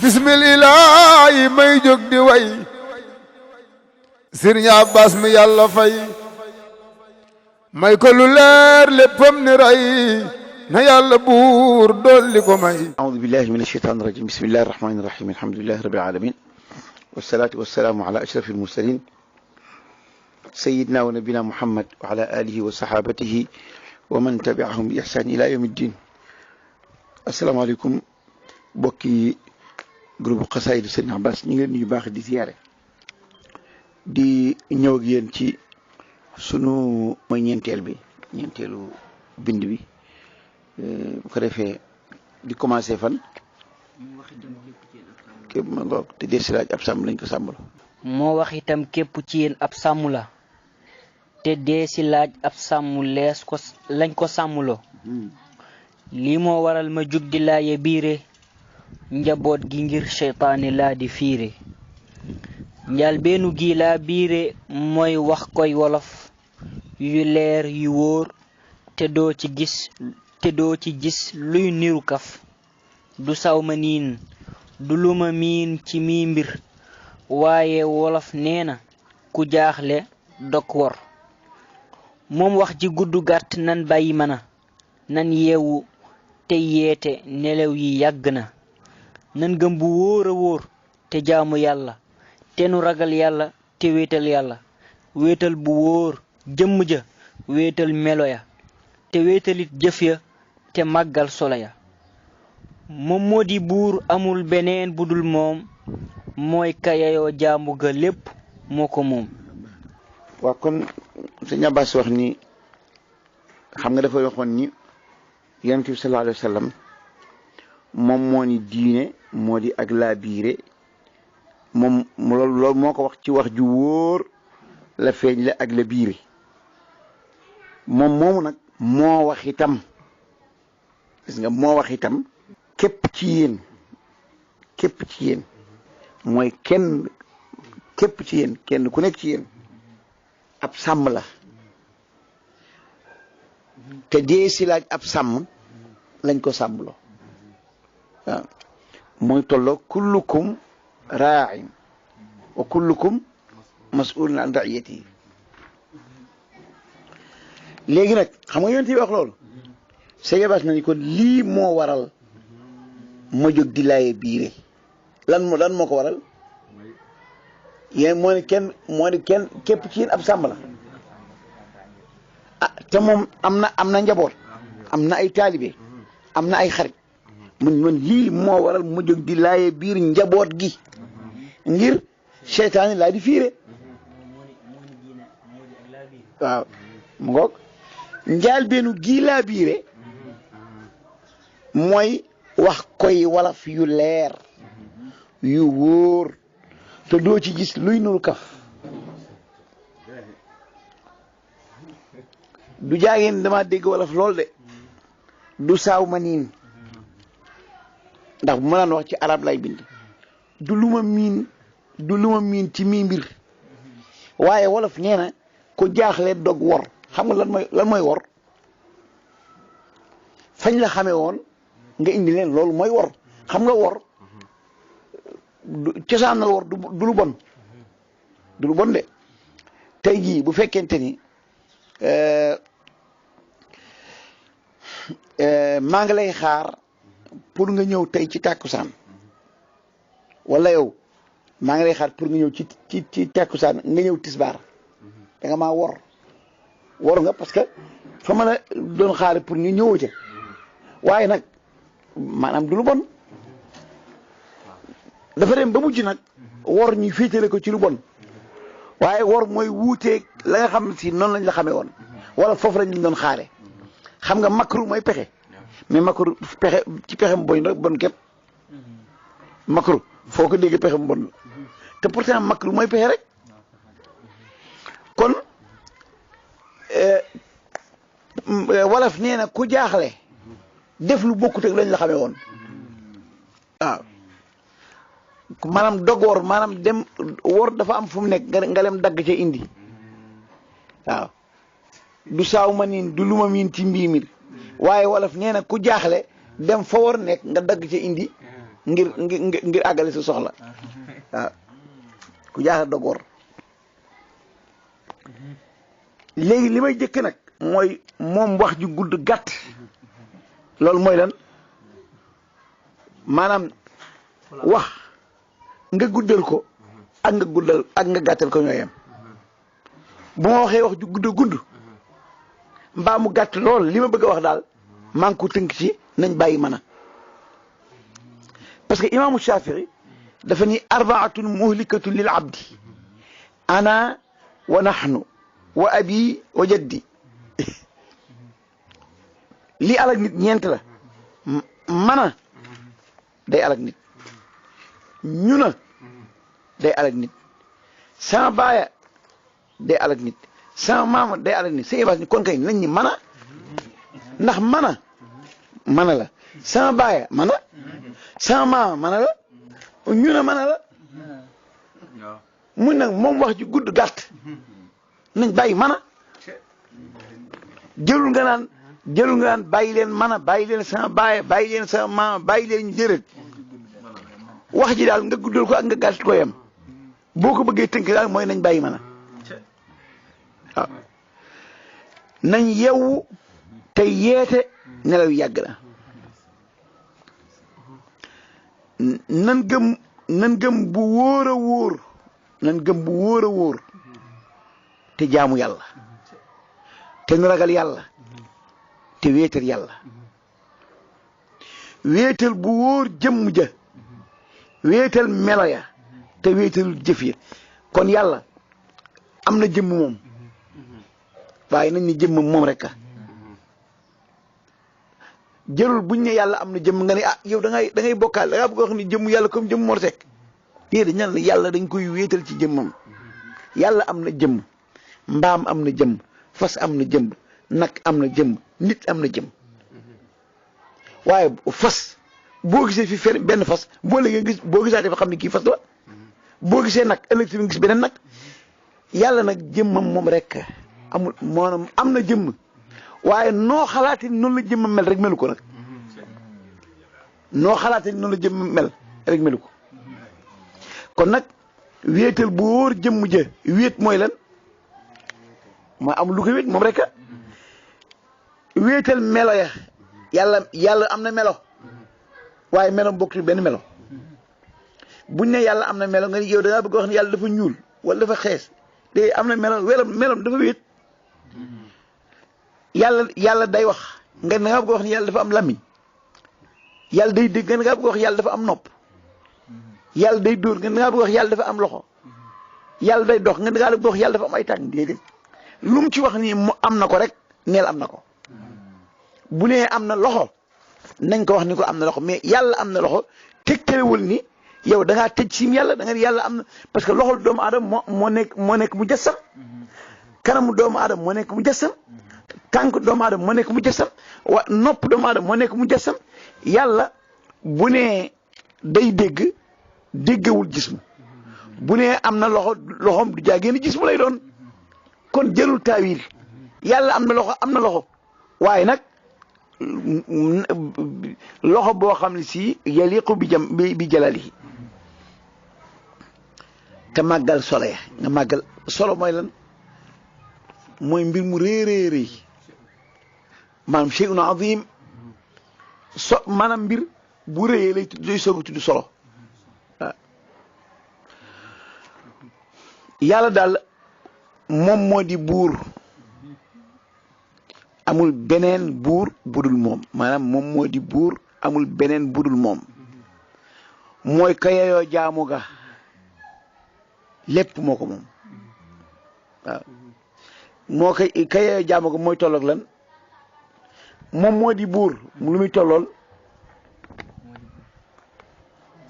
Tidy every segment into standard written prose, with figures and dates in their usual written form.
bismillaahi may jóg di way Sëriñ Abbas mi yàlla fay may ko lu leer léppam ni ray na yàlla buur dolli ko may. أعوذ بالله من الشيطان الرجيم بسم الله الرحمن الرحيم الحمد لله رب العالمين والصلاة والسلام على أشرف المرسلين سيدنا ونبينا محمد وعلى آله وصحابته ومن تبعهم بإحسان إلى يوم الدين. السلام عليكم bokki groupe xasaayidu Sëriñ Abbas ñu ngi leen nuyu baax di ziyaare di ñëw ak yéen ci sunu mooy ñeenteelu bind bi bu ko defee di commencé fan képp ma ngoog te dee si laaj ab sàmm lañ ko sàmmalo moo wax itam képp ci yéen ab sàmm la te dee si laaj ab sàmm lañ ko sàmmloo lii moo waral ma jug di laaye biire njaboot gi ngir seytaane laa di fiire njaal beenu gi laa biire mooy wax koy wolof yu leer yu wóor te doo ci gis luy niru kaf du saw ma niin du lu ma miin ci mii mbir waaye wolof nee na ku jaaxle dog wor moom wax ji gudd gàtt nan bàyyi mana nan yeewu te yeete nelaw yi yàgg na nan gëm bu wóor a wóor te jaamu yàlla te nu ragal yàlla te wéetal yàlla wéetal bu wóor jëmm ja wéetal melo ya te wéetalit jëf ya te màggal solo ya moom moo di buur amul beneen budul moom mooy kayayoo jaamu ga lépp moo ko moom. waaw kon Sëriñ Abbas wax ni xam nga dafa waxoon ni Yonent bi sallallahu alayhi wa sallam moom moo ni diine moo di ak laa biire moom loolu moo ko wax ci wax ju wóor la feeñ la ak la biire moom moomu nag moo wax itam gis nga moo wax itam képp ci yéen mooy képp ci yéen kenn ku nekk ci yéen ab sàmm la te dee si laaj ab sàmm lañ ko sàmmloo waaw mooy tolloo kullukum raa'in wa kullukum mas'ulun an ra'iyatihi léegi nag xam nga Yonent bi wax loolu Sëriñ Abbas nañu ko lii moo waral ma jóg di laaye biire lan moo ko waral yéen moo ni kenn képp ci yéen ab sàmm la ah te moom am na njaboot am na ay taalibe am na ay xarit man lii moo waral ma jóg di laaye biir njaboot gi ngir seytaane laa di fiire waaw mu ngoog njaal beenu gii laa biire mooy wax koy walaf yu leer yu wóor te doo ci gis luy nuru kaf du jaageen dama dégg walaf lool de du saaw ma niin ndax bu ma daan wax ci arab lay bind du lu ma miin ci mii mbir waaye wolof nee na ku jaaxle dog wor xam nga lan mooy wor fañ la xamee woon nga indi leen loolu mooy wor xam nga wor cosaanal wor du lu bon de tey jii bu fekkente ni maa ngi lay xaar pour nga ñëw tey ci tàkkusaan wala yow maa ngi lay xaar pour nga ñëw ci tàkkusaan nga ñëw tisbaar da nga maa wor nga parce que fa ma la doon xaare pour ñu ñëwoo ca waaye nag maanaam du lu bon dafa dem ba mujj nag wor ñu féetale ko ci lu bon waaye wor mooy wuuteeg la nga xam si noonu lañ la xamee woon wala foofu lañ doon xaare xam nga makru mooy pexe mais makru pexe mu bon képp makru foo ko dégg pexe mu bon te pourtant makru mooy pexe rek kon wolof nee na ku jaaxle def lu bokkut ak lañ la xamee woon waaw maanaam dog wor maanaam dem wor dafa am fu mu nekk nga dem dagg ca indi waaw du saaw ma niin du lu ma miin ci mbii mi waaye wolof nee na ku jaaxle dem fa war nekk nga dagg ca indi ngir àggale sa soxla waaw ku jaaxal dogoor léegi li may jëkk nag mooy moom wax ju gudd gàtt loolu mooy lan maanaam wax nga guddal ko ak nga gàttal ko ñooyam bu ma waxee wax ju gudd mbaa mu gàtt lool li ma bëgg a wax daal maa ngi ko tënk ci nañ bàyyi mën a parce que imaamu Shafii dafa ni arbaatun muhlikatun lil abdi ana wa nahnu wa abi wa jaddi lii alag nit ñeent la mana day alag nit ñuna day alag nit sama baaya day alag nit sama maama day alag nit sa ébaas ni kon kay nañ ñi mana ndax mana la sama baaya mana sama maama mana la ñuna mana la mun nag moom wax ji gudd gàtt nañ bàyyi mana jëlul nga naan bàyyi leen mana bàyyi leen sama baaya bàyyi leen sama maama bàyyi leen ñu jërët wax ji daal nga guddal ko ak nga gàtt ko yem boo ko bëggee tënk daal mooy nañ bàyyi mana waaw nañ yeewu te yeete nelaw yàgg na nan gëm bu wóor a wóor nan gëm bu wóor a wóor te jaamu yàlla te nu ragal yàlla te wéetal yàlla wéetal bu wóor jëmm ja wéetal melo ya te wéetalul jëf ya kon yàlla am na jëmm moom waaye nañ ni jëmm moom rek a jërul buñ ne yàlla am na jëmm nga ne ah yow da ngay bokkaal da ngaa bëgg wax ni jëmm yàlla comme jëmm Mor Seck déedéet ñan la yàlla dañ koy wéetal ci jëmmam yàlla am na jëmm mbaam am na jëmm fas am na jëmm nag am na jëmm nit am na jëmm waaye fas boo gisee fi fenn benn fas boo léegi boo gisaatee fa xam ne kii fas la boo gisee nag ëllëg si nga gis beneen nag yàlla nag jëmmam moom rek amul maanaam am na jëmm waaye noo xalaatee noonu la jëmmam mel rek melu ko nag noo xalaatee noonu la jëmmam mel rek melu ko kon nag wéetal bu wóor jëmm ja wéet mooy lan mooy amul lu ko wéet moom rek a wéetal melo ya yàlla am na melo waaye melo bokkul benn melo buñ ne yàlla am na melo nga ni yow da ngaa bëgg wax ne yàlla dafa ñuul wala dafa xees te am na melo melom dafa wéet yàlla day wax nga da ngaa bëgg wax ne yàlla dafa am làmmiñ yàlla day dégg nga da ngaa bëgg wax yàlla dafa am nopp yàlla day dóor nga da ngaa bëgg wax yàlla dafa am loxo yàlla day dox nga da ngaa bëgg wax yàlla dafa am ay tànk déedéet lu mu ci wax nii mu am na ko rek neel am na ko bu nee am na loxo nañ ko wax ni ko am na loxo mais yàlla am na loxo tegtalewul ni yow da ngaa tëj sim yàlla da nga yàlla am na parce que loxol doomu aadama moo nekk mu jassam kanamu doomu aadama moo nekk mu jassam tànk doomu aadama moo nekk mu jassam nopp doomu aadama moo nekk mu jassam yàlla bu nee day dégg déggewul jismu bu nee am na loxoom du jaagéen jismu lay doon kon jëlul taawil yàlla am na loxo waaye nag loxo boo xam ne si yaliqu bi jalalihi te màggal solo ya nga màggal solo mooy lan mooy mbir mu réeréeréy maanaam shay'un azim maanaam mbir bu réyee lay soog a tudd solo waaw yàlla daal moom moo di buur amul beneen buur budul moom maanaam moom moo di buur amul beneen budul moom mooy ka yeyoo jaamu ga lépp moo ko moom waaw moo koy ka yeyoo jaamu ga mooy tolloog lan moom moo di buur lu muy tollool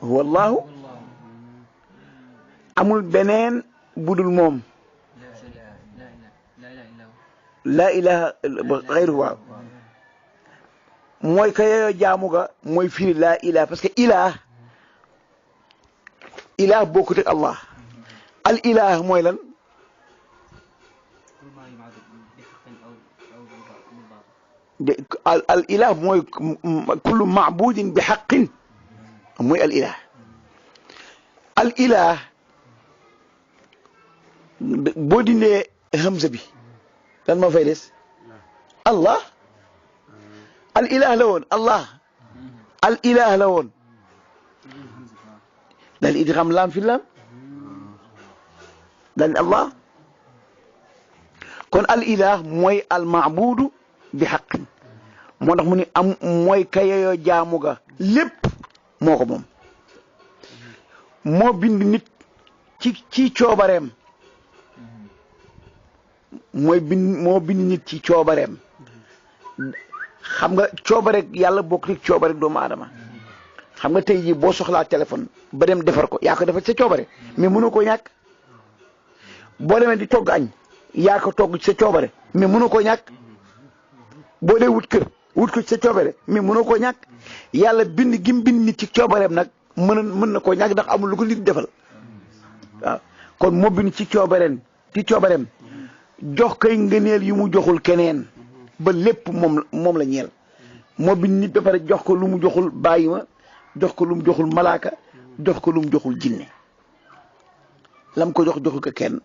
wallahu amul beneen budul moom laa ilaha xayru waaw mooy ka yeyoo jaamu ga mooy firi laa ilaha parce que ilah bokkut ak Allah al ilah mooy lan al ilah mooy kullu maabudin bi xaqin mooy al ilah. al ilah boo dindee hamza bi lan moo fay des allah. al ilah la woon allah. al ilah la woon daal idgham laam fi laam daal allah. kon al ilah mooy al maabudu bi xaqin moo tax mu ni am mooy kayayoo jaamu ga lépp moo ko moom. moo bind nit ci coobareem moo bind nit ci coobareem. xam nga coobare yàlla bokk ci coobare doomu aadama. xam nga tey jii boo soxlaa téléphone ba dem defar ko yaa ko defar sa coobare mais mënoo koo ñàkk. boo demee di togg añ yaa ko togg ci sa coobare mais mënoo koo ñàkk. boo dee wut kër wut ko ci sa coobare mais mënoo koo ñàkk. yàlla bind gim bind nit ci coobareem nag mën na koo ñàkk ndax amul lu ko nit defal waaw. kon moo bind ci coobareem jox koy ngëneel yu mu joxul keneen ba lépp moom la ñeel. moo bind nit ba pare jox ko lu mu joxul bàyyi ma jox ko lu mu joxul malaaka jox ko lu mu joxul jinne. lam ko joxul ko kenn.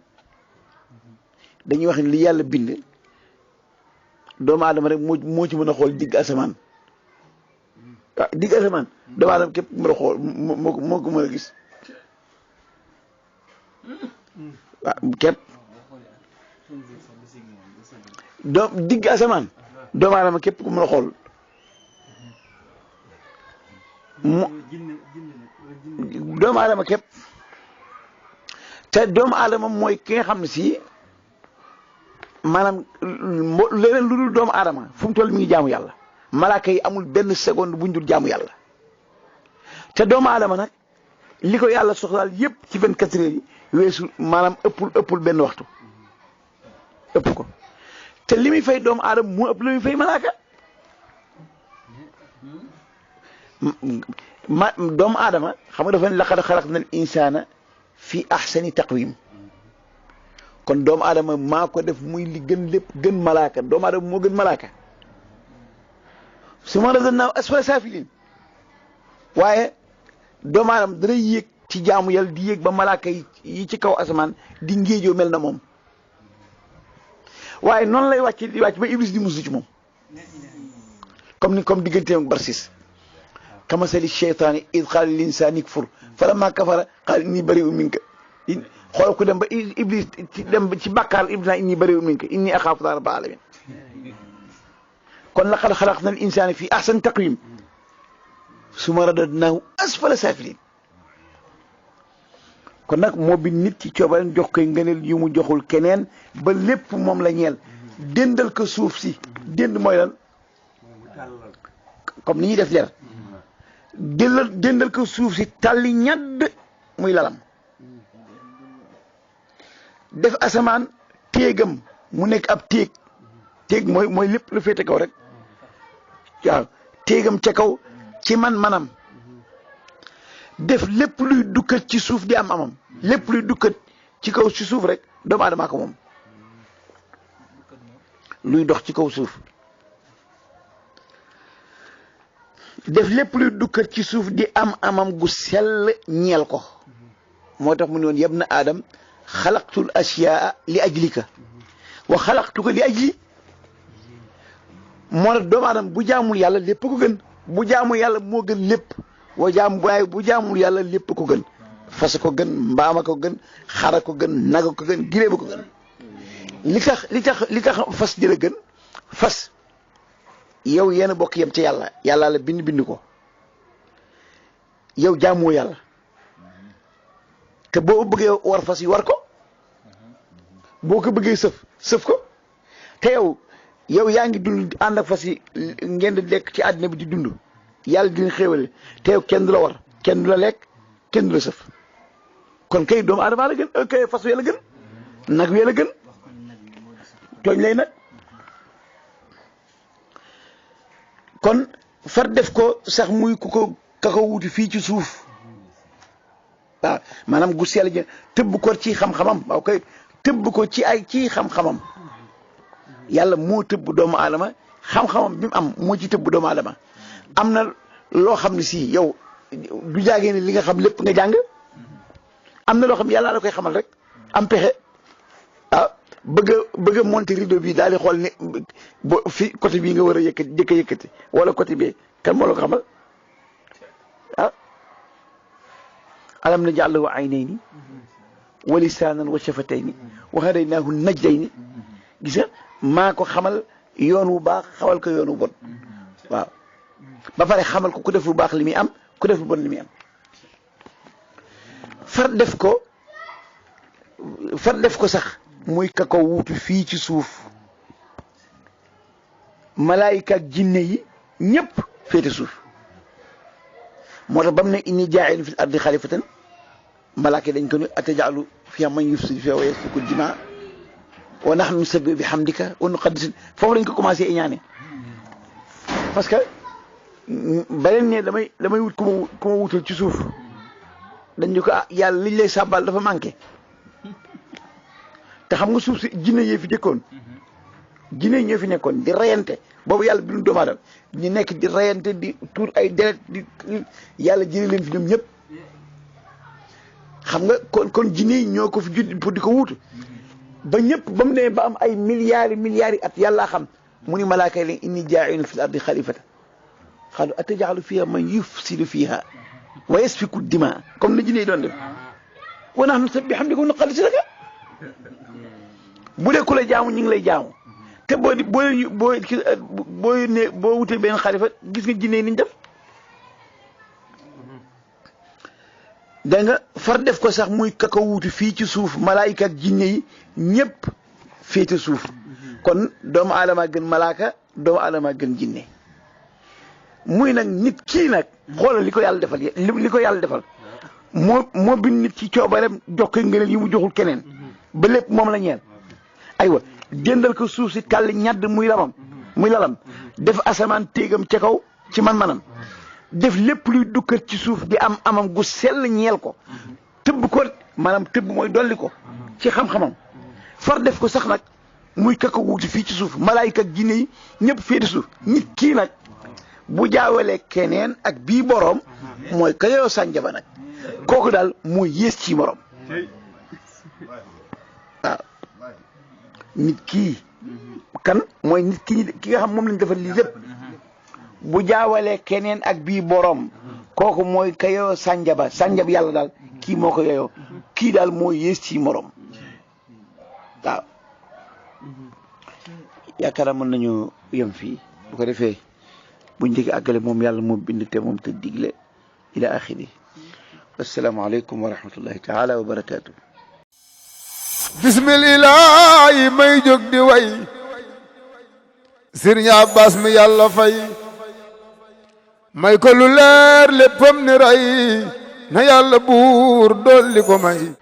dañuy wax ni li yàlla bind doomu aadama rek moo ci mën a xool digg asamaan. waaw digg asamaan doomu aadama képp mën a xool moo ko mën a gis waaw képp. digg asamaan doomu aadama képp ku mën a xool doomu aadama képp. te doomu aadama mooy ki nga xam ne si maanaam leneen lu dul doomu aadama fu mu toll mi ngi jaamu yàlla. malaaka yi amul benn seconde buñ dul jaamu yàlla. te doomu aadama nag li ko yàlla soxlaal yëpp ci 24 heures yi weesu maanaam ëppul benn waxtu ëpp ko. te li muy fay doomu aadama moo ëpp li muy fay malaaka. doomu aadama xam nga dafa ne laqad xalaqnal insaana fi ahsani taqwim. kon doomu aadama maa ko def muy li gën lépp gën malaaka. doomu aadama moo gën malaaka. summa radadnaahu asfala saafiliin. waaye doomu aadama dana yéeg ci jaamu yàlla di yéeg ba malaaka yi ci kaw asamaan di ngéejoo mel na moom. waaye noonu lay wàcc di wàcc ba iblis di musu ci moom. comme digganteem ak Barsis. kamasali cheytaani id qaala lil insaani kfur falammaa kafara qaala innii bari'un minka. xool ku dem ba iblis dem ci bàkkaar iblis naa innii bari'un minka innii axaafu llaaha rabbal aalamiin. kon laqad xalaqnal insaana fii ahsani taqwiim summa radadnaahu asfala saafiliin. kon nag moo bind nit ci coobareem jox koy ngëneel yu mu joxul keneen ba lépp moom la ñeel. dendal ko suuf si dend mooy lan comme ni ñuy def jar dendal ko suuf si tàlli ñadd muy lalam. def asamaan téegam mu nekk ab téeg mooy lépp lu féete kaw rek waaw téegam ca kaw ci manam. def lépp luy dukkat ci suuf di amam lépp luy dukkat ci kaw ci suuf rek doomu aadama ko moom. luy dox ci kaw suuf def lépp luy dukkat ci suuf di amam gu sell ñeel ko. moo tax mu ne woon yabna aadam xalaqtul asiyaa li ajlika wa xalaqtuka li ajli. moo tax doomu aadama bu jaamul yàlla lépp ko gën. bu jaamul yàlla moo gën lépp. waaye bu jaamul yàlla lépp ko gën. fas ko gën mbaama ko gën xara ko gën naga ko gën gileeba ko gën. li tax fas jëla gën fas yow yéen a bokk yem ci yàlla la bind ko yow jaamoo yàlla te boo bëggee war fas yi war ko boo ko bëggee sëf ko te yow yaa ngi dund ànd ak fas yi ngeen di lekk ci àddina bi di dund yàlla dina xéewale te yow kenn du la war kenn du la lekk kenn du la sëf kon kay doomu aadama la gën kay fas wi la gën nag wi la gën tooñ lay nag kon far def ko sax muy ka ko wuti fii ci suuf waaw maanaam gu sell ji tëbb ko ci xam-xamam waaw kay tëbb ko ci xam-xamam yàlla moo tëbb doomu aadama xam-xamam bi mu am moo ci tëbb doomu aadama. am na loo xam ne si yow du jaagee ne li nga xam lépp nga jàng am na loo xam yàlla la koy xamal rek am pexe bëgg a monter rideau bi daal di xool ne fi côté bii nga war a yëkkati jëkk a yëkkati wala côté bi kan moo la ko xamal alam naj'al lahu aynayni wa lisaanan wa shafatayni wa hadaynaahu najdayni gis nga maa ko xamal yoon wu baax xamal ko yoon wu bon waaw ba pare xamal ko ku def lu baax li muy am ku def lu bon li muy am far def ko sax muy ka ko wuutu fii ci suuf malaayika ak jinne yi ñëpp féete suuf moo tax ba mu ne inni jaa'ilun fil ardi xalifatan malaaka dañ ko ne ataj'alu fiihaa man yufsidu fiihaa wa yasfiku dimaa wa nahnu nusabbihu bihamdika wa nuqaddisu foofu lañ ko commencé ñaane parce que beneen ne damay wut ku ma wutal ci suuf dañ ñu ko yàlla liñ lay sàbbal dafa manqué te xam nga suuf si jinne yee fi jëkkoon jinne ñoo fi nekkoon di reyante boobu yàlla bi ñu doomu aadama ñu nekk di reyante di tuur ay deret di yàlla jëlee leen fi ñoom ñëpp xam nga kon jinne yi ñoo ko fi judd pour di ko wuutu ba ñëpp ba mu ne ba am ay milliards yi at yàllaa xam mu ni malaaka yi inni jaa'ilun fil ardi xalifata qaalu ataj'alu fiihaa man yufsidu fiihaa wa yasfiku dimaa comme na jinne yi doon def wa nahnu nusabbihu bihamdika wa nuqaddisu laka bu dee ku la jaamu ñu ngi lay jaamu te boo wutee benn xalifa gis nga jinne yi niñ def da nga far def ko sax muy kaka wuutu fii ci suuf malaayika ak jinne yi ñëpp féete suuf kon doomu aadama gën malaaka doomu aadama gën jinne muy nag nit kii nag xoolal li ko yàlla defal li ko yàlla defal moo bind nit ci coobareem jox ko ngëneel yi mu joxul keneen ba lépp moom la ñeel aywa jëndal ko suuf si kàll ñadd muy lalam def asamaan téegam ca kaw ci man-manam def lépp luy dukkat ci suuf di am amam gu sell ñeel ko tëbb ko maanaam tëbb mooy dolli ko ci xam-xamam far def ko sax nag muy kaka wuuti fii ci suuf malaayika ak jinne yi ñëpp féete suuf nit kii nag bu jaawalee keneen ak bii boroom mooy ka yoo sànjaba nag kooku daal mooy yées ci morom waaw nit kii kan mooy nit ki nga xam moom lañ defal lii lépp bu jaawalee keneen ak bii boroom kooku mooy ka yoo sànjab yàlla daal kii moo ko yeyoo kii daal moo yées ci morom waaw yaakaar naa mën nañu yem fii bu ko defee buñ dégg àggale moom yàlla moo bind te moom te digle ila axiri asalaamaaleykum wa rahmatullahi taala wa barakaatu. bismillah may jóg di way Sëriñ Abbas mi yàlla fay may ko lu leer léppam ni ray na yàlla buur dolli ko may